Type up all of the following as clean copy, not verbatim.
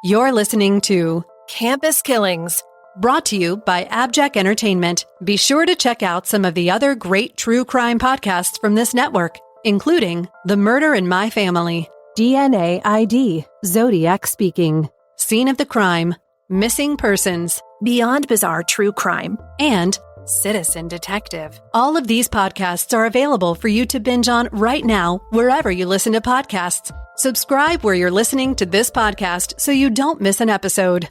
You're listening to Campus Killings, brought to you by AbJack Entertainment. Be sure to check out some of the other great true crime podcasts from this network, including The Murder in My Family, DNA ID, Zodiac Speaking, Scene of the Crime, Missing Persons, Beyond Bizarre True Crime, and Citizen Detective. All of these podcasts are available for you to binge on right now, wherever you listen to podcasts. Subscribe where you're listening to this podcast so you don't miss an episode.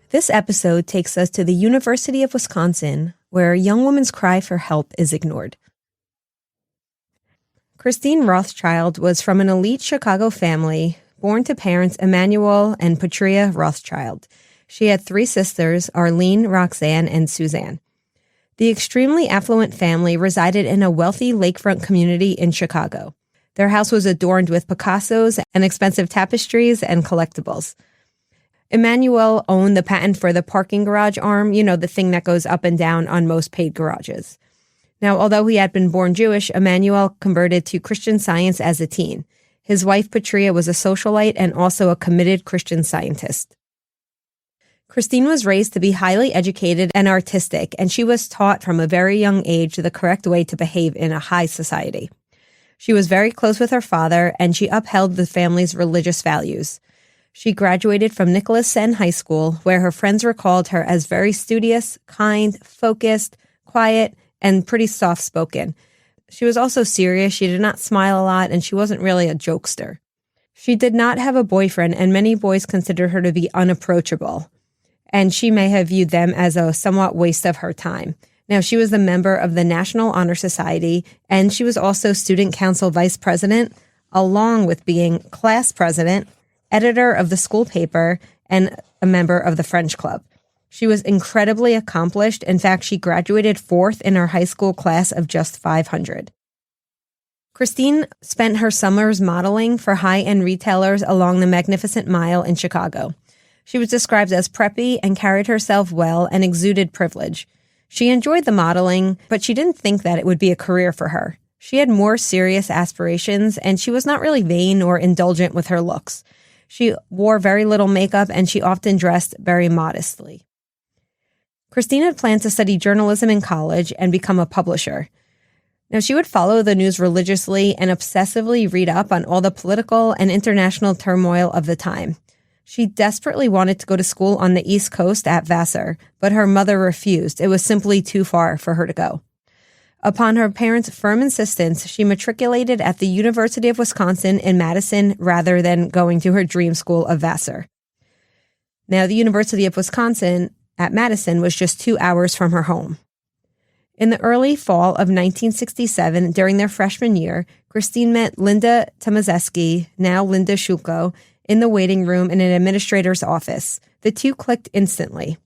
This episode takes us to the University of Wisconsin, where a young woman's cry for help is ignored. Christine Rothschild was from an elite Chicago family, born to parents Emmanuel and Patria Rothschild. She had three sisters, Arlene, Roxanne, and Suzanne. The extremely affluent family resided in a wealthy lakefront community in Chicago. Their house was adorned with Picassos and expensive tapestries and collectibles. Emmanuel owned the patent for the parking garage arm, the thing that goes up and down on most paid garages. Now, although he had been born Jewish, Emmanuel converted to Christian Science as a teen. His wife, Patria, was a socialite and also a committed Christian Scientist. Christine was raised to be highly educated and artistic, and she was taught from a very young age the correct way to behave in a high society. She was very close with her father, and she upheld the family's religious values. She graduated from Nicholas Senn High School, where her friends recalled her as very studious, kind, focused, quiet, and pretty soft-spoken. She was also serious, she did not smile a lot, and she wasn't really a jokester. She did not have a boyfriend, and many boys considered her to be unapproachable, and she may have viewed them as a somewhat waste of her time. Now, she was a member of the National Honor Society, and she was also Student Council Vice President, along with being class president, editor of the school paper, and a member of the French Club. She was incredibly accomplished. In fact, she graduated fourth in her high school class of just 500. Christine spent her summers modeling for high-end retailers along the Magnificent Mile in Chicago. She was described as preppy and carried herself well and exuded privilege. She enjoyed the modeling, but she didn't think that it would be a career for her. She had more serious aspirations, and she was not really vain or indulgent with her looks. She wore very little makeup, and she often dressed very modestly. Christine had planned to study journalism in college and become a publisher. Now, she would follow the news religiously and obsessively read up on all the political and international turmoil of the time. She desperately wanted to go to school on the East Coast at Vassar, but her mother refused. It was simply too far for her to go. Upon her parents' firm insistence, she matriculated at the University of Wisconsin in Madison rather than going to her dream school of Vassar. Now, the University of Wisconsin at Madison was just 2 hours from her home. In the early fall of 1967, during their freshman year, Christine met Linda Tomazeski, now Linda Shulko, in the waiting room in an administrator's office. The two clicked instantly.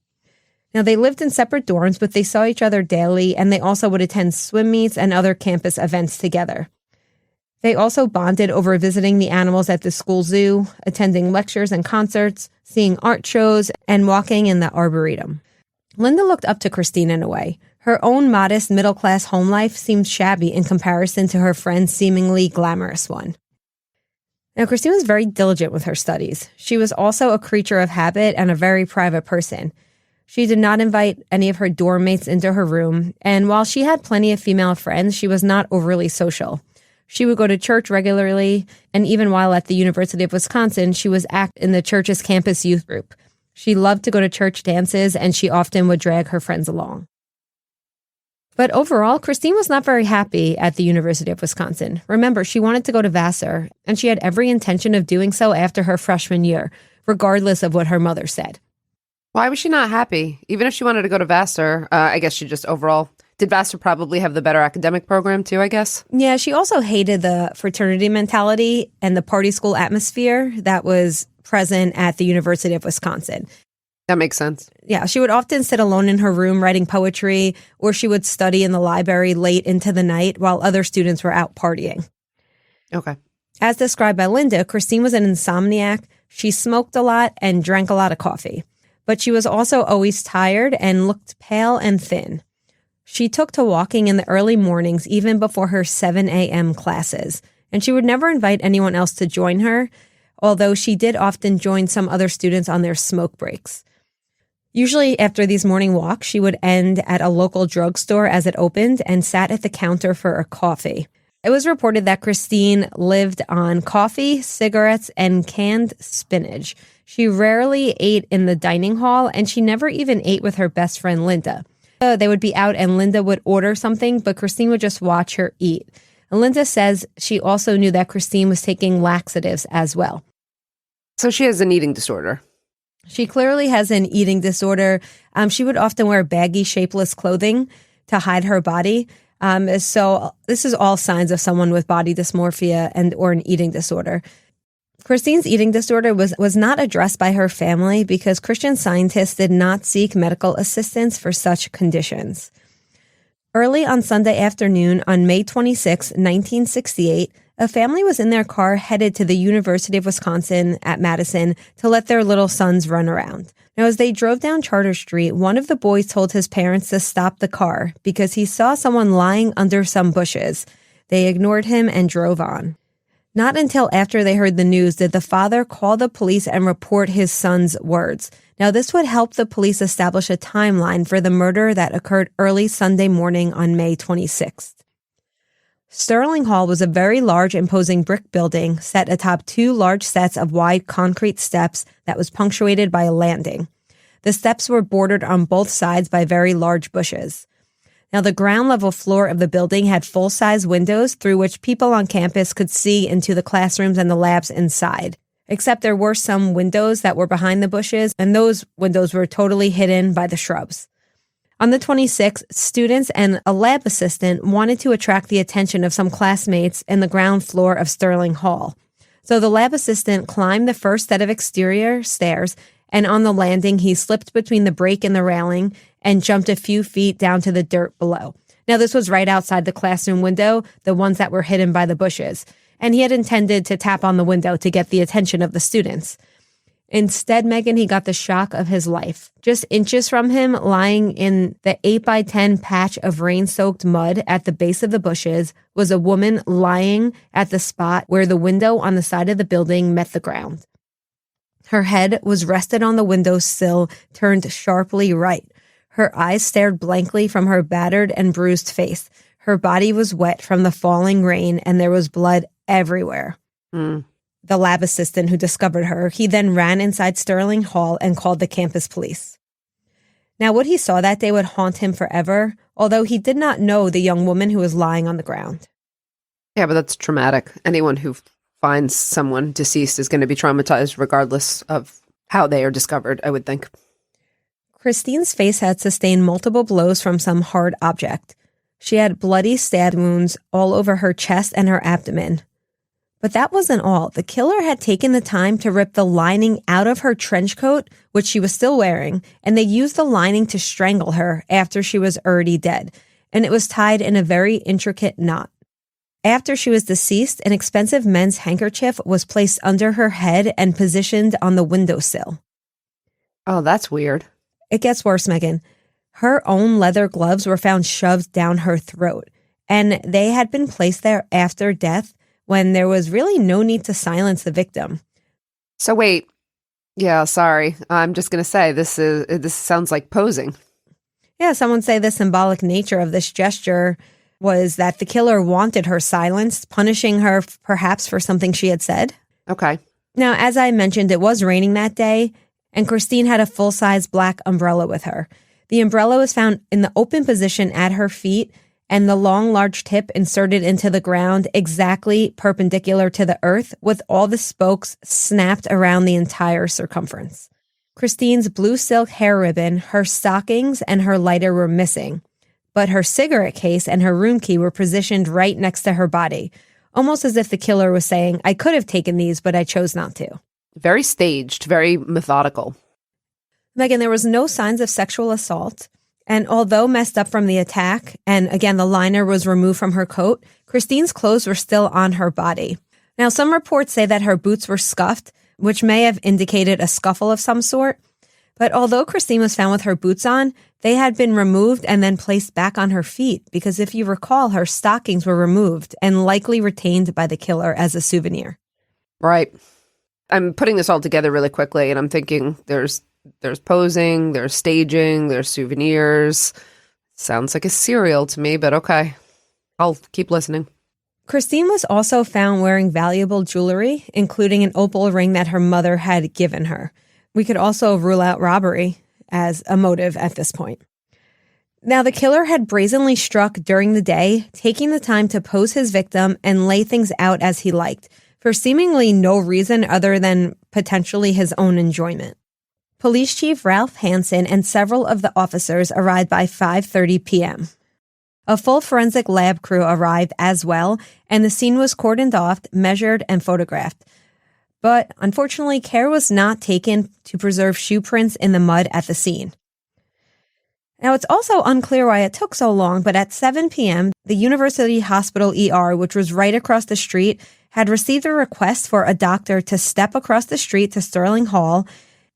Now, they lived in separate dorms, but they saw each other daily, and they also would attend swim meets and other campus events together. They also bonded over visiting the animals at the school zoo, attending lectures and concerts, seeing art shows, and walking in the arboretum. Linda looked up to Christine in a way. Her own modest middle-class home life seemed shabby in comparison to her friend's seemingly glamorous one. Now, Christine was very diligent with her studies. She was also a creature of habit and a very private person. She did not invite any of her dorm mates into her room, and while she had plenty of female friends, she was not overly social. She would go to church regularly, and even while at the University of Wisconsin, she was active in the church's campus youth group. She loved to go to church dances, and she often would drag her friends along. But overall, Christine was not very happy at the University of Wisconsin. Remember, she wanted to go to Vassar, and she had every intention of doing so after her freshman year, regardless of what her mother said. Why was she not happy? Even if she wanted to go to Vassar, I guess she just overall... Did Vassar probably have the better academic program too, I guess? Yeah, she also hated the fraternity mentality and the party school atmosphere that was present at the University of Wisconsin. That makes sense. Yeah, she would often sit alone in her room writing poetry, or she would study in the library late into the night while other students were out partying. Okay. As described by Linda, Christine was an insomniac. She smoked a lot and drank a lot of coffee. But she was also always tired and looked pale and thin. She took to walking in the early mornings, even before her 7 a.m. classes. And she would never invite anyone else to join her, although she did often join some other students on their smoke breaks. Usually after these morning walks, she would end at a local drugstore as it opened and sat at the counter for a coffee. It was reported that Christine lived on coffee, cigarettes, and canned spinach. She rarely ate in the dining hall, and she never even ate with her best friend, Linda. They would be out and Linda would order something, but Christine would just watch her eat. And Linda says she also knew that Christine was taking laxatives as well. So she has an eating disorder. She clearly has an eating disorder. She would often wear baggy, shapeless clothing to hide her body. So this is all signs of someone with body dysmorphia and or an eating disorder. Christine's eating disorder was not addressed by her family because Christian Scientists did not seek medical assistance for such conditions. Early on Sunday afternoon on May 26, 1968, a family was in their car headed to the University of Wisconsin at Madison to let their little sons run around. Now, as they drove down Charter Street, one of the boys told his parents to stop the car because he saw someone lying under some bushes. They ignored him and drove on. Not until after they heard the news did the father call the police and report his son's words. Now, this would help the police establish a timeline for the murder that occurred early Sunday morning on May 26th. Sterling Hall was a very large, imposing brick building set atop two large sets of wide concrete steps that was punctuated by a landing. The steps were bordered on both sides by very large bushes. Now, the ground level floor of the building had full-size windows through which people on campus could see into the classrooms and the labs inside. Except there were some windows that were behind the bushes, and those windows were totally hidden by the shrubs. On the 26th, students and a lab assistant wanted to attract the attention of some classmates in the ground floor of Sterling Hall. So the lab assistant climbed the first set of exterior stairs, and on the landing, he slipped between the brake and the railing and jumped a few feet down to the dirt below. Now, this was right outside the classroom window, the ones that were hidden by the bushes, and he had intended to tap on the window to get the attention of the students. Instead, Megan, he got the shock of his life. Just inches from him, lying in the 8x10 patch of rain-soaked mud at the base of the bushes, was a woman lying at the spot where the window on the side of the building met the ground. Her head was rested on the windowsill, turned sharply right. Her eyes stared blankly from her battered and bruised face. Her body was wet from the falling rain, and there was blood everywhere. The lab assistant who discovered her, he then ran inside Sterling Hall and called the campus police. Now, what he saw that day would haunt him forever, although he did not know the young woman who was lying on the ground. Yeah, but that's traumatic. Anyone who finds someone deceased is going to be traumatized regardless of how they are discovered, I would think. Christine's face had sustained multiple blows from some hard object. She had bloody stab wounds all over her chest and her abdomen. But that wasn't all. The killer had taken the time to rip the lining out of her trench coat, which she was still wearing, and they used the lining to strangle her after she was already dead, and it was tied in a very intricate knot. After she was deceased, an expensive men's handkerchief was placed under her head and positioned on the windowsill. Oh, that's weird. It gets worse, Megan. Her own leather gloves were found shoved down her throat, and they had been placed there after death when there was really no need to silence the victim. So wait. Yeah, sorry. I'm just going to say this sounds like posing. Yeah, someone say the symbolic nature of this gesture was that the killer wanted her silenced, punishing her perhaps for something she had said. Okay. Now, as I mentioned, it was raining that day, and Christine had a full-size black umbrella with her. The umbrella was found in the open position at her feet, and the long, large tip inserted into the ground exactly perpendicular to the earth, with all the spokes snapped around the entire circumference. Christine's blue silk hair ribbon, her stockings, and her lighter were missing, but her cigarette case and her room key were positioned right next to her body, almost as if the killer was saying, I could have taken these, but I chose not to. Very staged, very methodical. Megan, there was no signs of sexual assault. And although messed up from the attack, and again, the liner was removed from her coat, Christine's clothes were still on her body. Now, some reports say that her boots were scuffed, which may have indicated a scuffle of some sort. But although Christine was found with her boots on, they had been removed and then placed back on her feet because if you recall, her stockings were removed and likely retained by the killer as a souvenir. Right. I'm putting this all together really quickly, and I'm thinking there's posing, there's staging, there's souvenirs. Sounds like a serial to me, but okay. I'll keep listening. Christine was also found wearing valuable jewelry, including an opal ring that her mother had given her. We could also rule out robbery as a motive at this point. Now, the killer had brazenly struck during the day, taking the time to pose his victim and lay things out as he liked, for seemingly no reason other than potentially his own enjoyment. Police Chief Ralph Hansen and several of the officers arrived by 5:30 p.m. A full forensic lab crew arrived as well, and the scene was cordoned off, measured, and photographed. But unfortunately, care was not taken to preserve shoe prints in the mud at the scene. Now, it's also unclear why it took so long, but at 7 p.m., the University Hospital ER, which was right across the street, had received a request for a doctor to step across the street to Sterling Hall.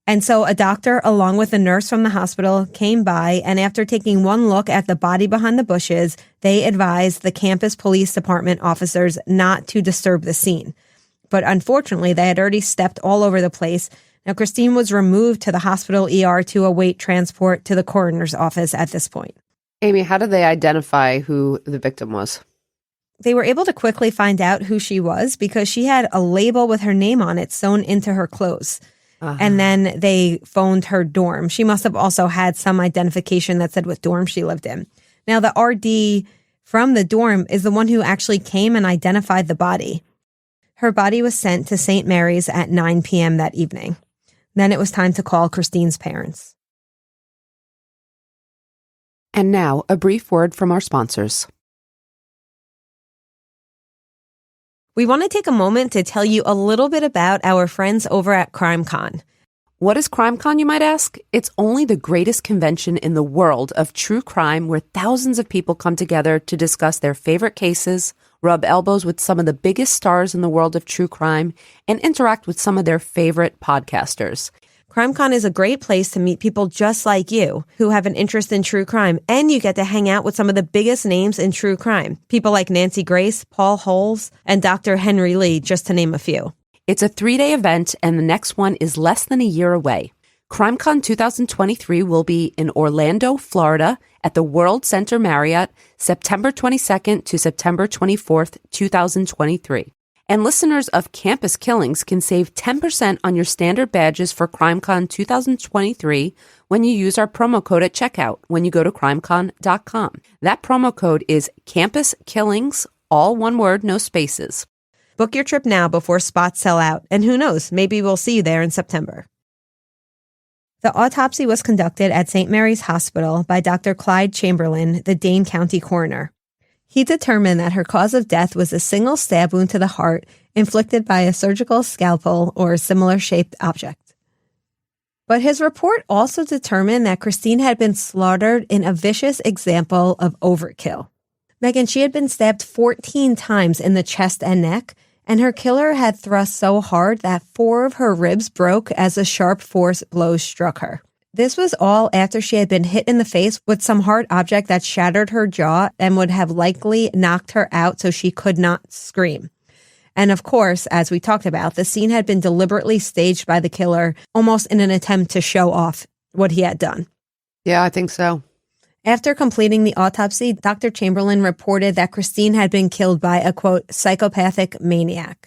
And so a doctor, along with a nurse from the hospital, came by, and after taking one look at the body behind the bushes, they advised the campus police department officers not to disturb the scene. But unfortunately, they had already stepped all over the place. Now, Christine was removed to the hospital ER to await transport to the coroner's office at this point. Amy, how did they identify who the victim was? They were able to quickly find out who she was because she had a label with her name on it sewn into her clothes. And then they phoned her dorm. She must have also had some identification that said what dorm she lived in. Now, the RD from the dorm is the one who actually came and identified the body. Her body was sent to St. Mary's at 9 p.m. that evening. Then it was time to call Christine's parents. And now, a brief word from our sponsors. We want to take a moment to tell you a little bit about our friends over at CrimeCon. What is CrimeCon, you might ask? It's only the greatest convention in the world of true crime where thousands of people come together to discuss their favorite cases, rub elbows with some of the biggest stars in the world of true crime, and interact with some of their favorite podcasters. CrimeCon is a great place to meet people just like you who have an interest in true crime, and you get to hang out with some of the biggest names in true crime. People like Nancy Grace, Paul Holes, and Dr. Henry Lee, just to name a few. It's a 3-day event, and the next one is less than a year away. CrimeCon 2023 will be in Orlando, Florida, at the World Center Marriott, September 22nd to September 24th, 2023. And listeners of Campus Killings can save 10% on your standard badges for CrimeCon 2023 when you use our promo code at checkout when you go to crimecon.com. That promo code is Campus Killings, all one word, no spaces. Book your trip now before spots sell out, and who knows, maybe we'll see you there in September. The autopsy was conducted at St. Mary's Hospital by Dr. Clyde Chamberlain, the Dane County coroner. He determined that her cause of death was a single stab wound to the heart inflicted by a surgical scalpel or a similar-shaped object. But his report also determined that Christine had been slaughtered in a vicious example of overkill. Megan, she had been stabbed 14 times in the chest and neck, and her killer had thrust so hard that 4 of her ribs broke as a sharp force blow struck her. This was all after she had been hit in the face with some hard object that shattered her jaw and would have likely knocked her out so she could not scream. And of course, as we talked about, the scene had been deliberately staged by the killer, almost in an attempt to show off what he had done. Yeah, I think so. After completing the autopsy, Dr. Chamberlain reported that Christine had been killed by a, quote, psychopathic maniac.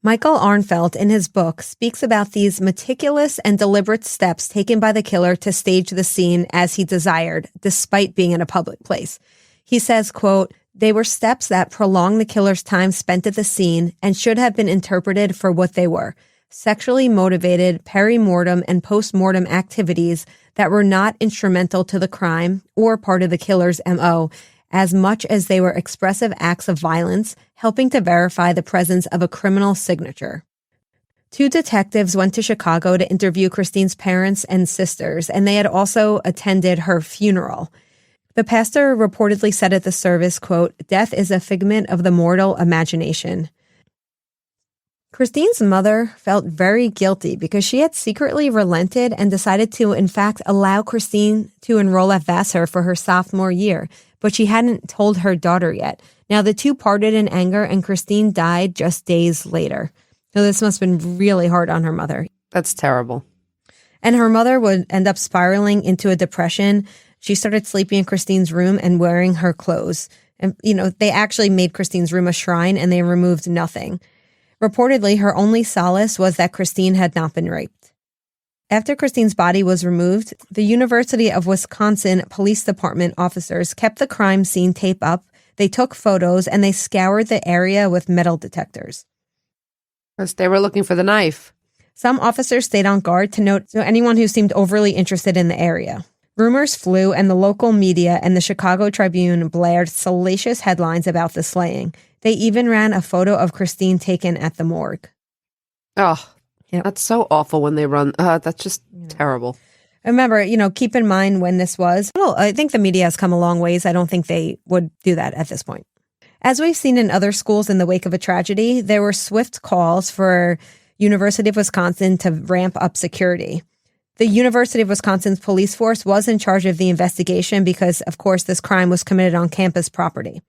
Michael Arnfelt, in his book, speaks about these meticulous and deliberate steps taken by the killer to stage the scene as he desired, despite being in a public place. He says, quote, they were steps that prolonged the killer's time spent at the scene and should have been interpreted for what they were, sexually motivated peri-mortem and post-mortem activities that were not instrumental to the crime or part of the killer's MO, as much as they were expressive acts of violence, helping to verify the presence of a criminal signature. 2 detectives went to Chicago to interview Christine's parents and sisters, and they had also attended her funeral. The pastor reportedly said at the service, quote, "Death is a figment of the mortal imagination." Christine's mother felt very guilty because she had secretly relented and decided to, in fact, allow Christine to enroll at Vassar for her sophomore year, but she hadn't told her daughter yet. Now, the two parted in anger, and Christine died just days later. So this must have been really hard on her mother. That's terrible. And her mother would end up spiraling into a depression. She started sleeping in Christine's room and wearing her clothes. And, they actually made Christine's room a shrine, and they removed nothing. Reportedly, her only solace was that Christine had not been raped. After Christine's body was removed, the University of Wisconsin Police Department officers kept the crime scene tape up. They took photos, and they scoured the area with metal detectors. Because they were looking for the knife. Some officers stayed on guard to note anyone who seemed overly interested in the area. Rumors flew, and the local media and the Chicago Tribune blared salacious headlines about the slaying. They even ran a photo of Christine taken at the morgue. Oh, Yep. That's so awful when they run. That's just terrible. Remember, keep in mind when this was. Well, I think the media has come a long ways. I don't think they would do that at this point. As we've seen in other schools in the wake of a tragedy, there were swift calls for University of Wisconsin to ramp up security. The University of Wisconsin's police force was in charge of the investigation because, of course, this crime was committed on campus property.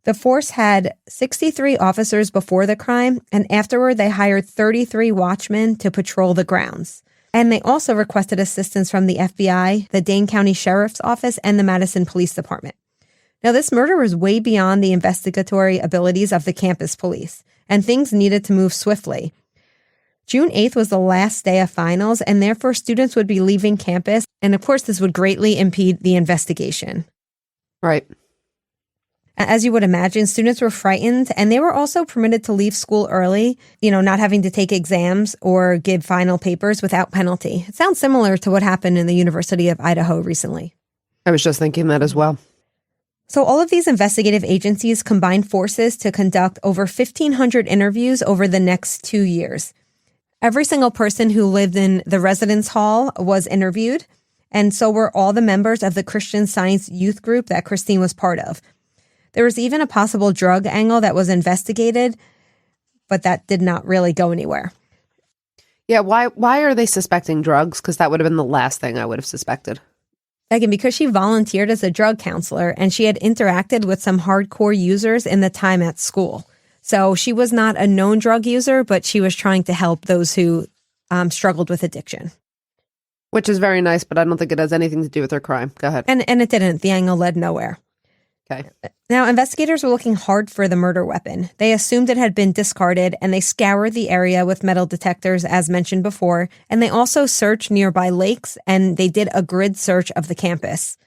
The force had 63 officers before the crime, and afterward they hired 33 watchmen to patrol the grounds. And they also requested assistance from the FBI, the Dane County Sheriff's Office, and the Madison Police Department. Now, this murder was way beyond the investigatory abilities of the campus police, and things needed to move swiftly. June 8th was the last day of finals, and therefore students would be leaving campus, and of course this would greatly impede the investigation. Right. As you would imagine, students were frightened, and they were also permitted to leave school early, not having to take exams or give final papers without penalty. It sounds similar to what happened in the University of Idaho recently. I was just thinking that as well. So all of these investigative agencies combined forces to conduct over 1,500 interviews over the next 2 years. Every single person who lived in the residence hall was interviewed, and so were all the members of the Christian Science youth group that Christine was part of. There was even a possible drug angle that was investigated, but that did not really go anywhere. Yeah, why are they suspecting drugs? Because that would have been the last thing I would have suspected. Again, because she volunteered as a drug counselor and she had interacted with some hardcore users in the time at school. So she was not a known drug user, but she was trying to help those who struggled with addiction. Which is very nice, but I don't think it has anything to do with her crime. Go ahead. And it didn't. The angle led nowhere. Okay. Now, investigators were looking hard for the murder weapon. They assumed it had been discarded, and they scoured the area with metal detectors, as mentioned before, and they also searched nearby lakes, and they did a grid search of the campus.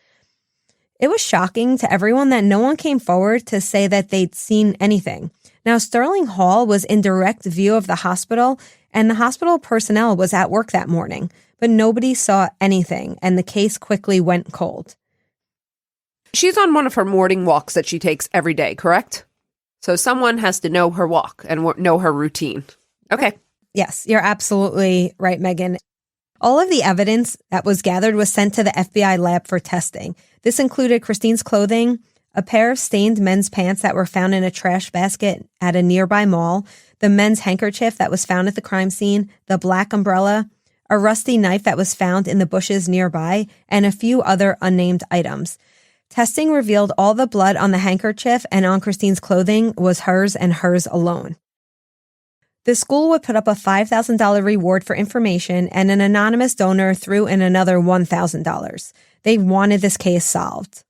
It was shocking to everyone that no one came forward to say that they'd seen anything. Now, Sterling Hall was in direct view of the hospital, and the hospital personnel was at work that morning, but nobody saw anything, and the case quickly went cold. She's on one of her morning walks that she takes every day, correct? So someone has to know her walk and know her routine. Okay. Yes, you're absolutely right, Megan. All of the evidence that was gathered was sent to the FBI lab for testing. This included Christine's clothing, a pair of stained men's pants that were found in a trash basket at a nearby mall, the men's handkerchief that was found at the crime scene, the black umbrella, a rusty knife that was found in the bushes nearby, and a few other unnamed items. Testing revealed all the blood on the handkerchief and on Christine's clothing was hers and hers alone. The school would put up a $5,000 reward for information, and an anonymous donor threw in another $1,000. They wanted this case solved.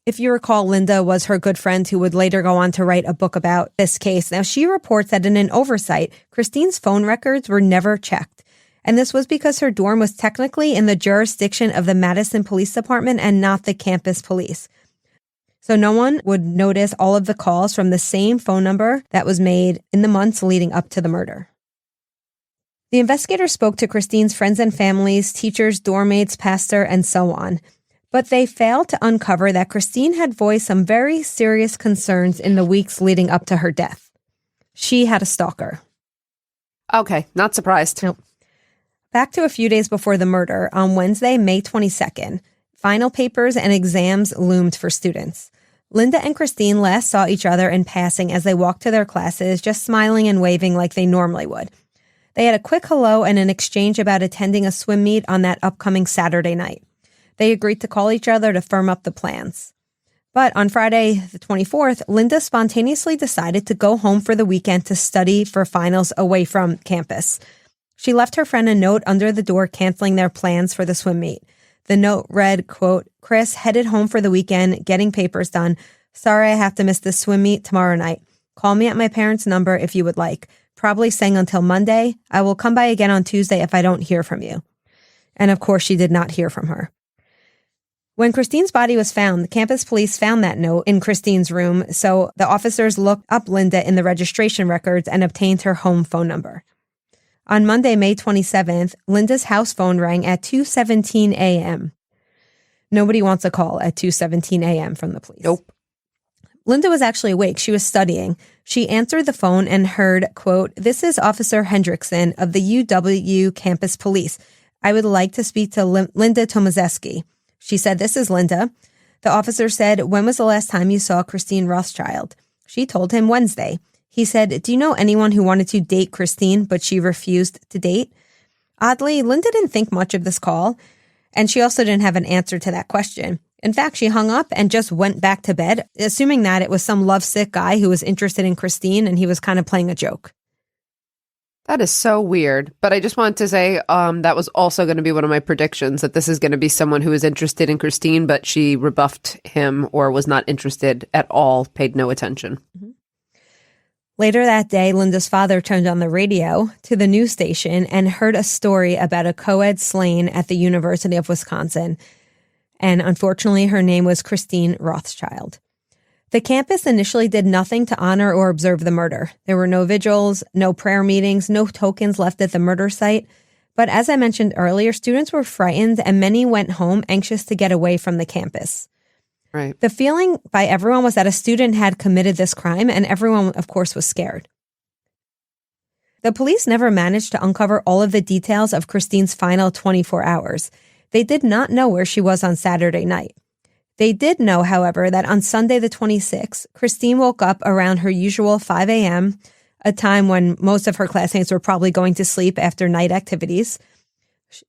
If you recall, Linda was her good friend who would later go on to write a book about this case. Now, she reports that in an oversight, Christine's phone records were never checked. And this was because her dorm was technically in the jurisdiction of the Madison Police Department and not the campus police. So no one would notice all of the calls from the same phone number that was made in the months leading up to the murder. The investigator spoke to Christine's friends and families, teachers, dorm mates, pastor, and so on. But they failed to uncover that Christine had voiced some very serious concerns in the weeks leading up to her death. She had a stalker. Okay, not surprised. Nope. Back to a few days before the murder, on Wednesday, May 22nd, final papers and exams loomed for students. Linda and Christine last saw each other in passing as they walked to their classes, just smiling and waving like they normally would. They had a quick hello and an exchange about attending a swim meet on that upcoming Saturday night. They agreed to call each other to firm up the plans. But on Friday, the 24th, Linda spontaneously decided to go home for the weekend to study for finals away from campus. She left her friend a note under the door canceling their plans for the swim meet. The note read, quote, "Chris, headed home for the weekend, getting papers done. Sorry I have to miss the swim meet tomorrow night. Call me at my parents' number if you would like. Probably staying until Monday. I will come by again on Tuesday if I don't hear from you." And of course, she did not hear from her. When Christine's body was found, the campus police found that note in Christine's room, so the officers looked up Linda in the registration records and obtained her home phone number. On Monday, May 27th, Linda's house phone rang at 2:17 a.m. Nobody wants a call at 2:17 a.m. from the police. Nope. Linda was actually awake. She was studying. She answered the phone and heard, quote, "This is Officer Hendrickson of the UW Campus Police. I would like to speak to Linda Tomazeski." She said, "This is Linda." The officer said, "When was the last time you saw Christine Rothschild?" She told him Wednesday. He said, "Do you know anyone who wanted to date Christine, but she refused to date?" Oddly, Linda didn't think much of this call, and she also didn't have an answer to that question. In fact, she hung up and just went back to bed, assuming that it was some lovesick guy who was interested in Christine and he was kind of playing a joke. That is so weird. But I just wanted to say that was also going to be one of my predictions, that this is going to be someone who is interested in Christine, but she rebuffed him or was not interested at all, paid no attention. Mm-hmm. Later that day, Linda's father turned on the radio to the news station and heard a story about a co-ed slain at the University of Wisconsin. And unfortunately, her name was Christine Rothschild. The campus initially did nothing to honor or observe the murder. There were no vigils, no prayer meetings, no tokens left at the murder site. But as I mentioned earlier, students were frightened and many went home anxious to get away from the campus. Right. The feeling by everyone was that a student had committed this crime, and everyone, of course, was scared. The police never managed to uncover all of the details of Christine's final 24 hours. They did not know where she was on Saturday night. They did know, however, that on Sunday the 26th, Christine woke up around her usual 5 a.m., a time when most of her classmates were probably going to sleep after night activities.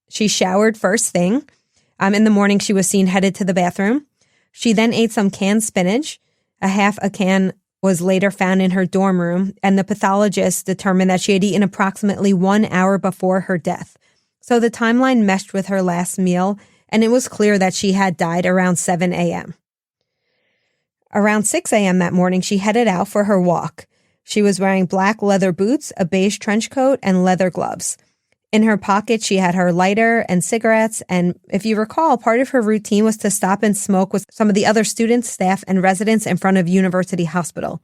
She showered first thing. In the morning, she was seen headed to the bathroom. She then ate some canned spinach. Half a can was later found in her dorm room, and the pathologist determined that she had eaten approximately 1 hour before her death. So the timeline meshed with her last meal, and it was clear that she had died around 7 a.m. Around 6 a.m. that morning, she headed out for her walk. She was wearing black leather boots, a beige trench coat, and leather gloves. In her pocket, she had her lighter and cigarettes, and if you recall, part of her routine was to stop and smoke with some of the other students, staff, and residents in front of University Hospital.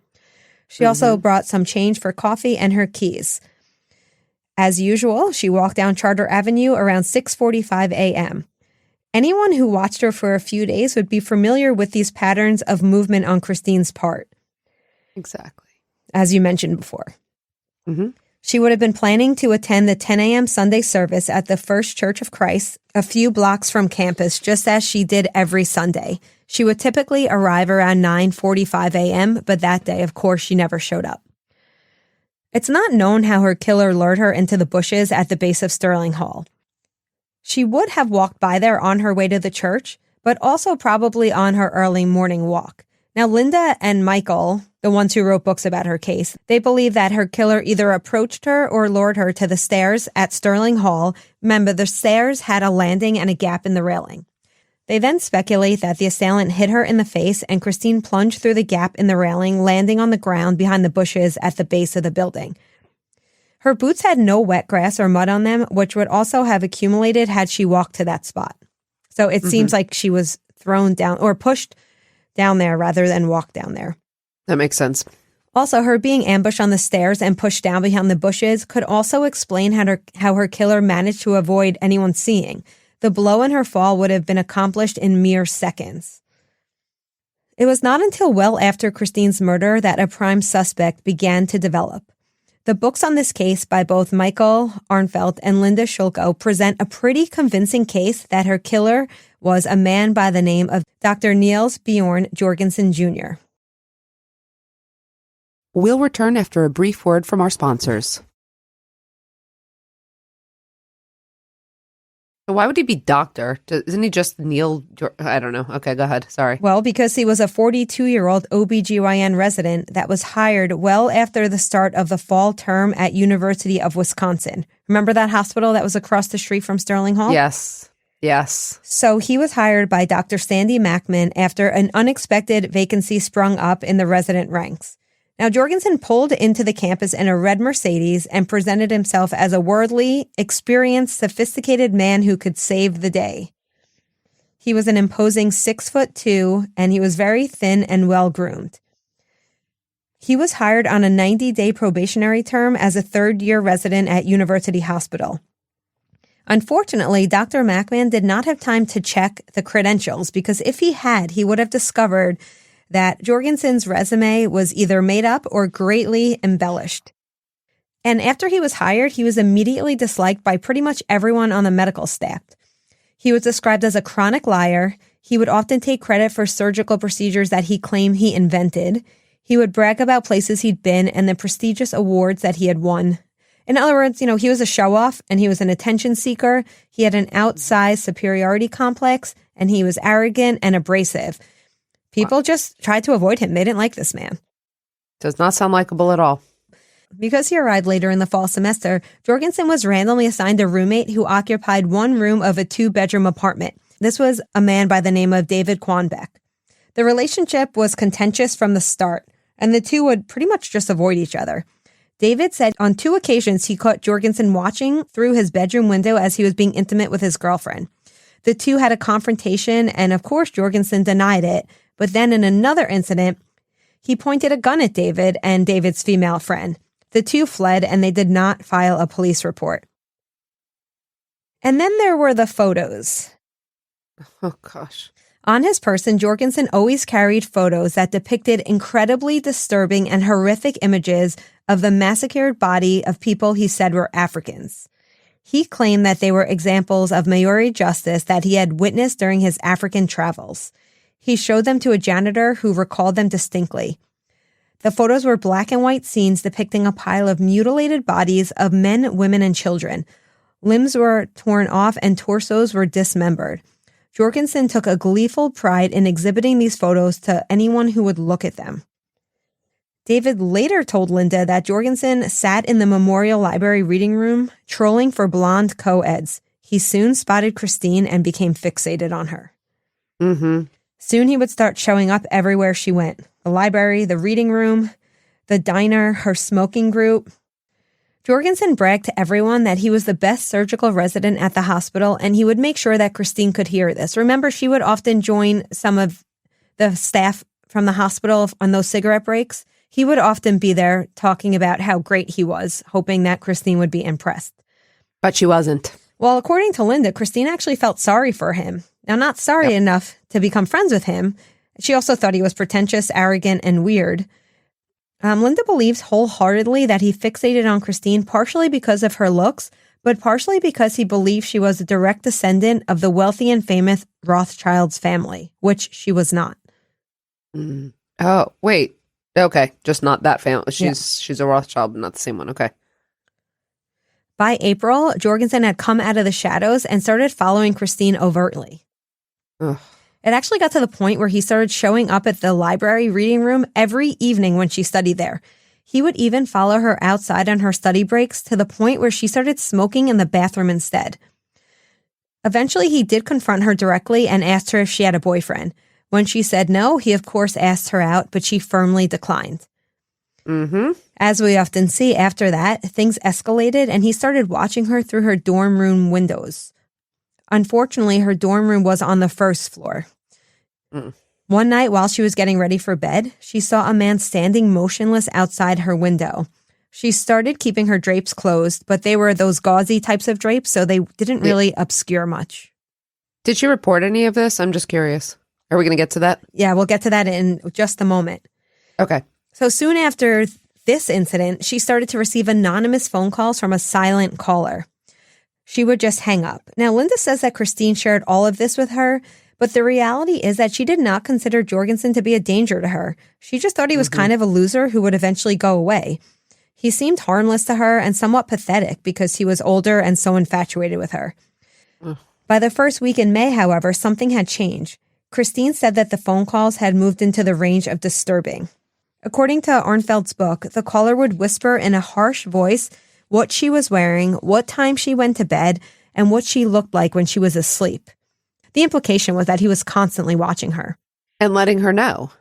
She also brought some change for coffee and her keys. As usual, she walked down Charter Avenue around 6:45 a.m. Anyone who watched her for a few days would be familiar with these patterns of movement on Christine's part. Exactly. As you mentioned before. Mm-hmm. She would have been planning to attend the 10 a.m. Sunday service at the First Church of Christ, a few blocks from campus, just as she did every Sunday. She would typically arrive around 9:45 a.m., but that day, of course, she never showed up. It's not known how her killer lured her into the bushes at the base of Sterling Hall. She would have walked by there on her way to the church, but also probably on her early morning walk. Now, Linda and Michael, the ones who wrote books about her case, they believe that her killer either approached her or lured her to the stairs at Sterling Hall. Remember, the stairs had a landing and a gap in the railing. They then speculate that the assailant hit her in the face and Christine plunged through the gap in the railing, landing on the ground behind the bushes at the base of the building. Her boots had no wet grass or mud on them, which would also have accumulated had she walked to that spot. So it seems like she was thrown down or pushed down there rather than walked down there. That makes sense. Also, her being ambushed on the stairs and pushed down behind the bushes could also explain how her killer managed to avoid anyone seeing. The blow and her fall would have been accomplished in mere seconds. It was not until well after Christine's murder that a prime suspect began to develop. The books on this case by both Michael Arnfelt and Linda Schulko present a pretty convincing case that her killer was a man by the name of Dr. Niels Bjorn Jorgensen Jr. We'll return after a brief word from our sponsors. So why would he be doctor? Isn't he just Neil? I don't know. Okay, go ahead. Sorry. Well, because he was a 42-year-old OBGYN resident that was hired well after the start of the fall term at University of Wisconsin. Remember that hospital that was across the street from Sterling Hall? Yes. Yes. So he was hired by Dr. Sandy Mackman after an unexpected vacancy sprung up in the resident ranks. Now, Jorgensen pulled into the campus in a red Mercedes and presented himself as a worldly, experienced, sophisticated man who could save the day. He was an imposing 6'2", and he was very thin and well-groomed. He was hired on a 90-day probationary term as a third-year resident at University Hospital. Unfortunately, Dr. Mackman did not have time to check the credentials because if he had, he would have discovered that Jorgensen's resume was either made up or greatly embellished. And after he was hired, he was immediately disliked by pretty much everyone on the medical staff. He was described as a chronic liar. He would often take credit for surgical procedures that he claimed he invented. He would brag about places he'd been and the prestigious awards that he had won. In other words, he was a show-off and he was an attention seeker. He had an outsized superiority complex and he was arrogant and abrasive. People just tried to avoid him. They didn't like this man. Does not sound likable at all. Because he arrived later in the fall semester, Jorgensen was randomly assigned a roommate who occupied one room of a 2-bedroom apartment. This was a man by the name of David Quanbeck. The relationship was contentious from the start, and the two would pretty much just avoid each other. David said on 2 occasions he caught Jorgensen watching through his bedroom window as he was being intimate with his girlfriend. The two had a confrontation, and of course Jorgensen denied it. But then in another incident, he pointed a gun at David and David's female friend. The two fled and they did not file a police report. And then there were the photos. Oh, gosh. On his person, Jorgensen always carried photos that depicted incredibly disturbing and horrific images of the massacred body of people he said were Africans. He claimed that they were examples of Maori justice that he had witnessed during his African travels. He showed them to a janitor who recalled them distinctly. The photos were black and white scenes depicting a pile of mutilated bodies of men, women, and children. Limbs were torn off and torsos were dismembered. Jorgensen took a gleeful pride in exhibiting these photos to anyone who would look at them. David later told Linda that Jorgensen sat in the Memorial Library reading room, trolling for blonde co-eds. He soon spotted Christine and became fixated on her. Mm-hmm. Soon he would start showing up everywhere she went. The library, the reading room, the diner, her smoking group. Jorgensen bragged to everyone that he was the best surgical resident at the hospital, and he would make sure that Christine could hear this. Remember, she would often join some of the staff from the hospital on those cigarette breaks. He would often be there talking about how great he was, hoping that Christine would be impressed. But she wasn't. Well, according to Linda, Christine actually felt sorry for him. Now, not sorry enough to become friends with him. She also thought he was pretentious, arrogant, and weird. Linda believes wholeheartedly that he fixated on Christine partially because of her looks, but partially because he believed she was a direct descendant of the wealthy and famous Rothschild's family, which she was not. Mm. Oh, wait. Okay, just not that family. She's a Rothschild, but not the same one. Okay. By April, Jorgensen had come out of the shadows and started following Christine overtly. Ugh. It actually got to the point where he started showing up at the library reading room every evening when she studied there. He would even follow her outside on her study breaks to the point where she started smoking in the bathroom instead. Eventually, he did confront her directly and asked her if she had a boyfriend. When she said no, he of course asked her out, but she firmly declined. Mm-hmm. As we often see after that, things escalated and he started watching her through her dorm room windows. Unfortunately, her dorm room was on the first floor. Mm. One night while she was getting ready for bed, she saw a man standing motionless outside her window. She started keeping her drapes closed, but they were those gauzy types of drapes, so they didn't really obscure much. Did she report any of this? I'm just curious. Are we going to get to that? Yeah, we'll get to that in just a moment. Okay. So soon after this incident, she started to receive anonymous phone calls from a silent caller. She would just hang up. Now, Linda says that Christine shared all of this with her, but the reality is that she did not consider Jorgensen to be a danger to her. She just thought he was kind of a loser who would eventually go away. He seemed harmless to her and somewhat pathetic because he was older and so infatuated with her. By the first week in May, however, something had changed. Christine said that the phone calls had moved into the range of disturbing. According to Arnfeld's book, the caller would whisper in a harsh voice what she was wearing, what time she went to bed, and what she looked like when she was asleep. The implication was that he was constantly watching her. And letting her know.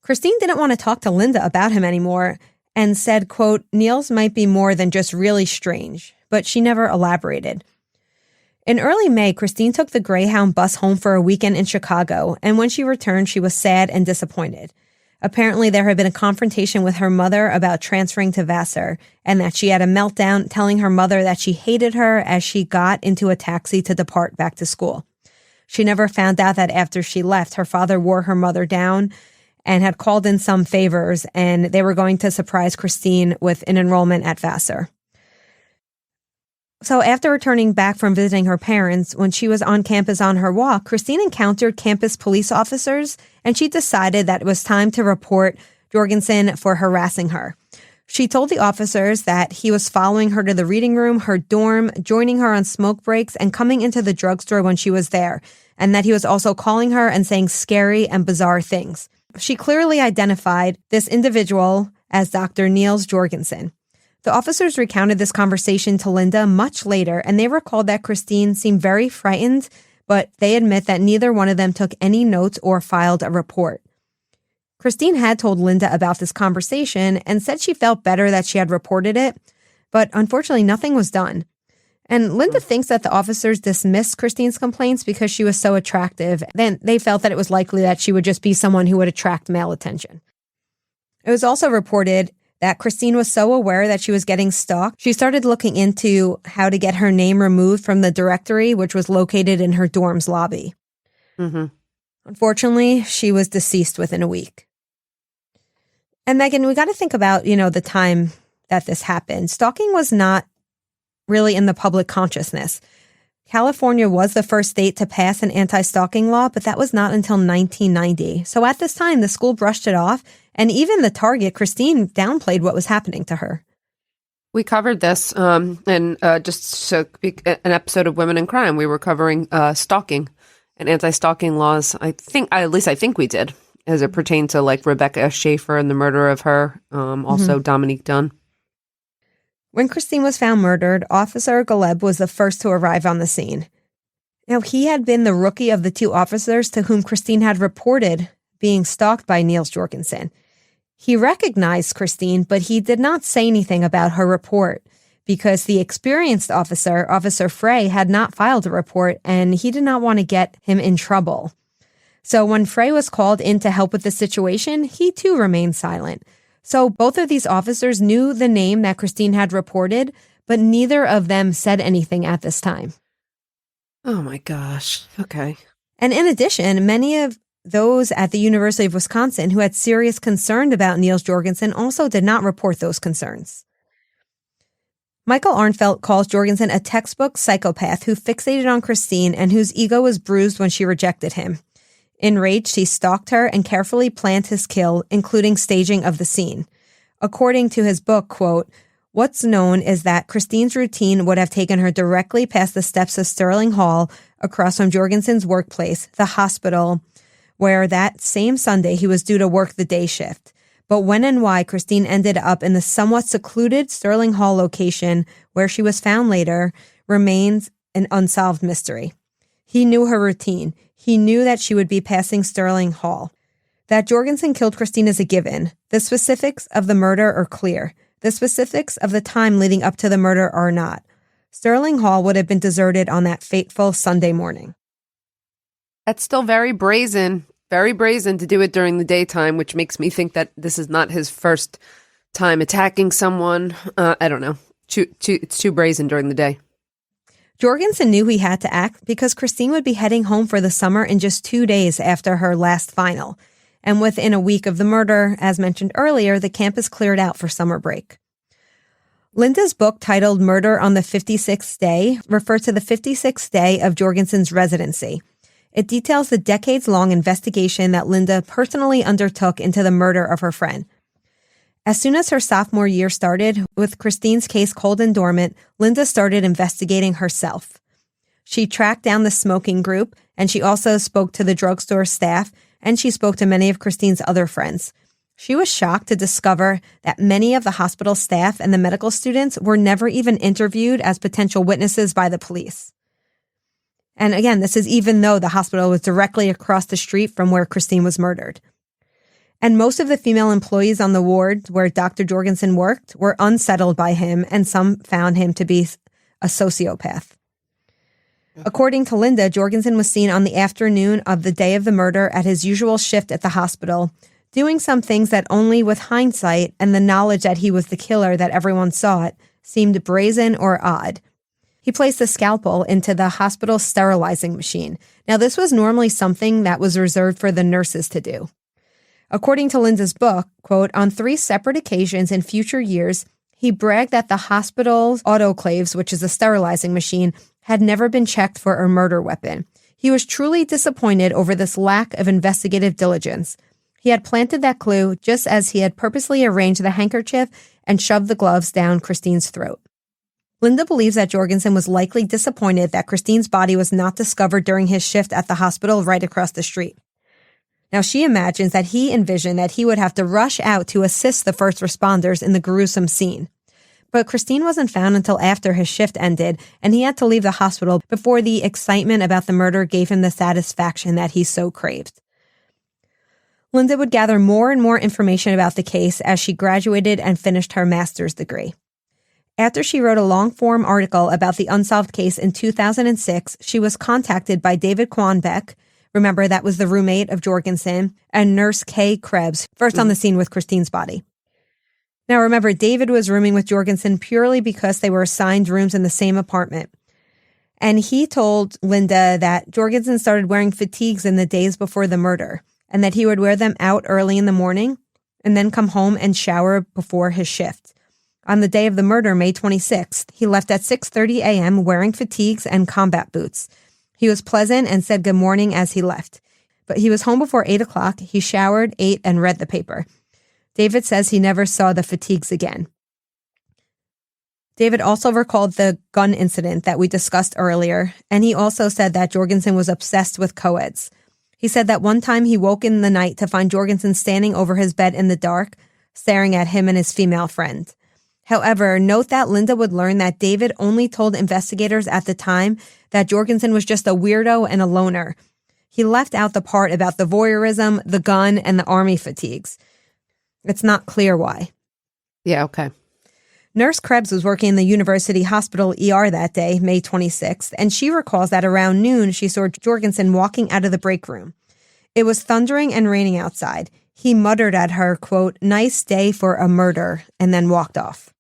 Christine didn't want to talk to Linda about him anymore and said, quote, Niels might be more than just really strange, but she never elaborated. In early May, Christine took the Greyhound bus home for a weekend in Chicago, and when she returned, she was sad and disappointed. Apparently, there had been a confrontation with her mother about transferring to Vassar, and that she had a meltdown telling her mother that she hated her as she got into a taxi to depart back to school. She never found out that after she left, her father wore her mother down and had called in some favors, and they were going to surprise Christine with an enrollment at Vassar. So after returning back from visiting her parents, when she was on campus on her walk, Christine encountered campus police officers, and she decided that it was time to report Jorgensen for harassing her. She told the officers that he was following her to the reading room, her dorm, joining her on smoke breaks, and coming into the drugstore when she was there, and that he was also calling her and saying scary and bizarre things. She clearly identified this individual as Dr. Niels Jorgensen. The officers recounted this conversation to Linda much later, and they recalled that Christine seemed very frightened, but they admit that neither one of them took any notes or filed a report. Christine had told Linda about this conversation and said she felt better that she had reported it, but unfortunately nothing was done. And Linda thinks that the officers dismissed Christine's complaints because she was so attractive, then they felt that it was likely that she would just be someone who would attract male attention. It was also reported that Christine was so aware that she was getting stalked, she started looking into how to get her name removed from the directory, which was located in her dorm's lobby. Unfortunately, she was deceased within a week. And Megan, we got to think about, the time that this happened. Stalking was not really in the public consciousness. California was the first state to pass an anti-stalking law, but that was not until 1990. So at this time, the school brushed it off, and even the target, Christine, downplayed what was happening to her. We covered this in just an episode of Women in Crime. We were covering stalking and anti-stalking laws. I think we did, as it pertained to like Rebecca Schaefer and the murder of her, also Dominique Dunn. When Christine was found murdered, Officer Galeb was the first to arrive on the scene. Now, he had been the rookie of the two officers to whom Christine had reported being stalked by Niels Jorgensen. He recognized Christine, but he did not say anything about her report because the experienced officer, Officer Frey, had not filed a report and he did not want to get him in trouble. So when Frey was called in to help with the situation, he too remained silent. So both of these officers knew the name that Christine had reported, but neither of them said anything at this time. Oh my gosh. Okay. And in addition, many of those at the University of Wisconsin who had serious concern about Niels Jorgensen also did not report those concerns. Michael Arnfeldt calls Jorgensen a textbook psychopath who fixated on Christine and whose ego was bruised when she rejected him. Enraged, he stalked her and carefully planned his kill, including staging of the scene. According to his book, quote, "What's known is that Christine's routine would have taken her directly past the steps of Sterling Hall across from Jorgensen's workplace, the hospital, where that same Sunday he was due to work the day shift. But when and why Christine ended up in the somewhat secluded Sterling Hall location where she was found later remains an unsolved mystery. He knew her routine. He knew that she would be passing Sterling Hall. That Jorgensen killed Christine is a given. The specifics of the murder are clear. The specifics of the time leading up to the murder are not. Sterling Hall would have been deserted on that fateful Sunday morning." That's still very brazen to do it during the daytime, which makes me think that this is not his first time attacking someone. I don't know. It's too brazen during the day. Jorgensen knew he had to act because Christine would be heading home for the summer in just 2 days after her last final. And within a week of the murder, as mentioned earlier, the campus cleared out for summer break. Linda's book, titled Murder on the 56th Day, refers to the 56th day of Jorgensen's residency. It details the decades-long investigation that Linda personally undertook into the murder of her friend. As soon as her sophomore year started, with Christine's case cold and dormant, Linda started investigating herself. She tracked down the smoking group, and she also spoke to the drugstore staff, and she spoke to many of Christine's other friends. She was shocked to discover that many of the hospital staff and the medical students were never even interviewed as potential witnesses by the police. And again, this is even though the hospital was directly across the street from where Christine was murdered. And most of the female employees on the ward where Dr. Jorgensen worked were unsettled by him, and some found him to be a sociopath. According to Linda, Jorgensen was seen on the afternoon of the day of the murder at his usual shift at the hospital, doing some things that only with hindsight and the knowledge that he was the killer that everyone saw it seemed brazen or odd. He placed a scalpel into the hospital sterilizing machine. Now, this was normally something that was reserved for the nurses to do. According to Linda's book, quote, on 3 separate occasions in future years, he bragged that the hospital's autoclaves, which is a sterilizing machine, had never been checked for a murder weapon. He was truly disappointed over this lack of investigative diligence. He had planted that clue just as he had purposely arranged the handkerchief and shoved the gloves down Christine's throat. Linda believes that Jorgensen was likely disappointed that Christine's body was not discovered during his shift at the hospital right across the street. Now, she imagines that he envisioned that he would have to rush out to assist the first responders in the gruesome scene. But Christine wasn't found until after his shift ended, and he had to leave the hospital before the excitement about the murder gave him the satisfaction that he so craved. Linda would gather more and more information about the case as she graduated and finished her master's degree. After she wrote a long-form article about the unsolved case in 2006, she was contacted by David Quanbeck. Remember, that was the roommate of Jorgensen, and Nurse Kay Krebs, first on the scene with Christine's body. Now remember, David was rooming with Jorgensen purely because they were assigned rooms in the same apartment. And he told Linda that Jorgensen started wearing fatigues in the days before the murder, and that he would wear them out early in the morning and then come home and shower before his shift. On the day of the murder, May 26th, he left at 6:30 a.m. wearing fatigues and combat boots. He was pleasant and said good morning as he left. But he was home before 8 o'clock. He showered, ate, and read the paper. David says he never saw the fatigues again. David also recalled the gun incident that we discussed earlier, and he also said that Jorgensen was obsessed with co-eds. He said that one time he woke in the night to find Jorgensen standing over his bed in the dark, staring at him and his female friend. However, note that Linda would learn that David only told investigators at the time that Jorgensen was just a weirdo and a loner. He left out the part about the voyeurism, the gun, and the army fatigues. It's not clear why. Yeah, okay. Nurse Krebs was working in the University Hospital ER that day, May 26th, and she recalls that around noon she saw Jorgensen walking out of the break room. It was thundering and raining outside. He muttered at her, quote, "Nice day for a murder," and then walked off.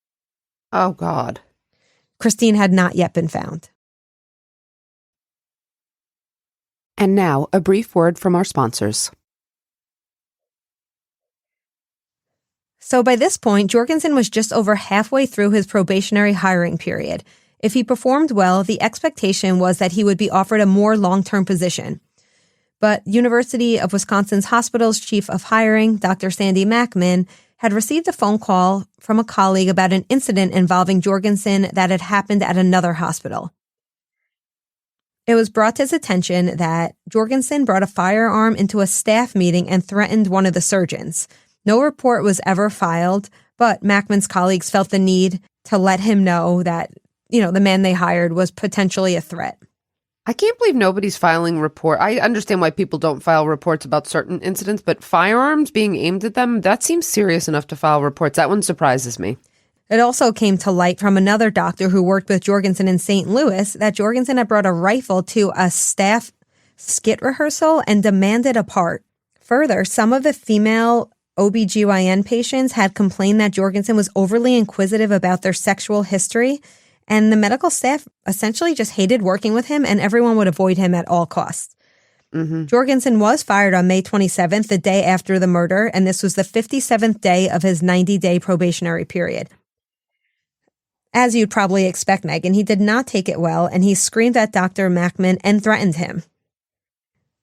Oh, God. Christine had not yet been found. And now, a brief word from our sponsors. So by this point, Jorgensen was just over halfway through his probationary hiring period. If he performed well, the expectation was that he would be offered a more long-term position. But University of Wisconsin's hospital's chief of hiring, Dr. Sandy Mackman, had received a phone call from a colleague about an incident involving Jorgensen that had happened at another hospital. It was brought to his attention that Jorgensen brought a firearm into a staff meeting and threatened one of the surgeons. No report was ever filed, but Mackman's colleagues felt the need to let him know that, the man they hired was potentially a threat. I can't believe nobody's filing report. I understand why people don't file reports about certain incidents, but firearms being aimed at them, that seems serious enough to file reports. That one surprises me. It also came to light from another doctor who worked with Jorgensen in St. Louis that Jorgensen had brought a rifle to a staff skit rehearsal and demanded a part. Further, some of the female OBGYN patients had complained that Jorgensen was overly inquisitive about their sexual history, and the medical staff essentially just hated working with him, and everyone would avoid him at all costs. Jorgensen was fired on May 27th, the day after the murder, and this was the 57th day of his 90-day probationary period. As you'd probably expect, Megan, he did not take it well, and he screamed at Dr. Mackman and threatened him.